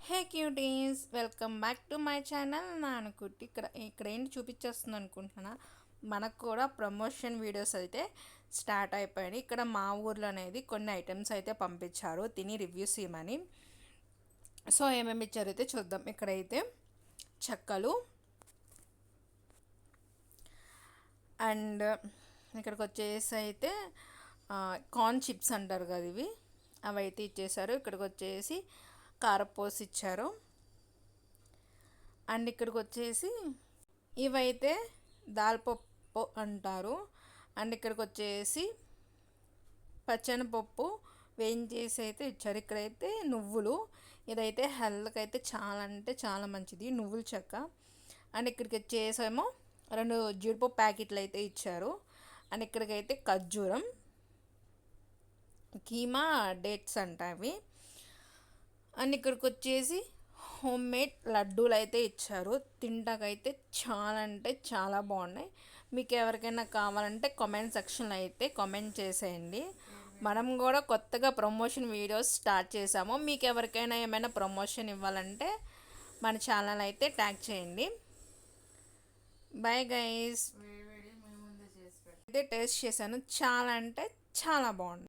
Hey cuties, welcome back to my channel Nanukutti. ఇక్కడ ఏంటి చూపించేస్తుంది అనుకుంటున్నా. మనకు కూడా ప్రమోషన్ వీడియోస్ అయితే స్టార్ట్ అయిపోయాయి. ఇక్కడ మా ఊర్లో అనేది కొన్ని ఐటమ్స్ అయితే పంపించారు తిని రివ్యూస్ ఇవ్వమని. సో ఏమేమి ఇచ్చారు అయితే చూద్దాం. ఇక్కడైతే చెక్కలు అండ్ ఇక్కడికి వచ్చేసి అయితే కార్న్ చిప్స్ అంటారు కదా, ఇవి అవైతే ఇచ్చేసారు. ఇక్కడికి వచ్చేసి కారపూస ఇచ్చారు. అండ్ ఇక్కడికి వచ్చేసి ఇవైతే దాల్పప్పు అంటారు. అండ్ ఇక్కడికి వచ్చేసి పచ్చనిపప్పు వేయించేసి అయితే ఇచ్చారు. ఇక్కడైతే నువ్వులు, ఇదైతే హెల్త్కి అయితే చాలా అంటే చాలా మంచిది, నువ్వుల చెక్క. అండ్ ఇక్కడికి వచ్చేసేమో 2 జీడిపప్పు ప్యాకెట్లు అయితే ఇచ్చారు. అండ్ ఇక్కడికైతే ఖర్జూరం, కీమా, డేట్స్ అంట అవి. అండ్ ఇక్కడికి వచ్చేసి హోమ్ మేడ్ లడ్డూలు అయితే ఇచ్చారు. తింటాకైతే చాలా అంటే చాలా బాగున్నాయి. మీకు ఎవరికైనా కావాలంటే కామెంట్ సెక్షన్లో అయితే కామెంట్ చేసేయండి. మనం కూడా కొత్తగా ప్రమోషన్ వీడియోస్ స్టార్ట్ చేసాము. మీకు ఎవరికైనా ఏమైనా ప్రమోషన్ ఇవ్వాలంటే మన ఛానల్ అయితే ట్యాగ్ చేయండి. Bye guys. అయితే టేస్ట్ చేశాను, చాలా అంటే చాలా బాగుంది.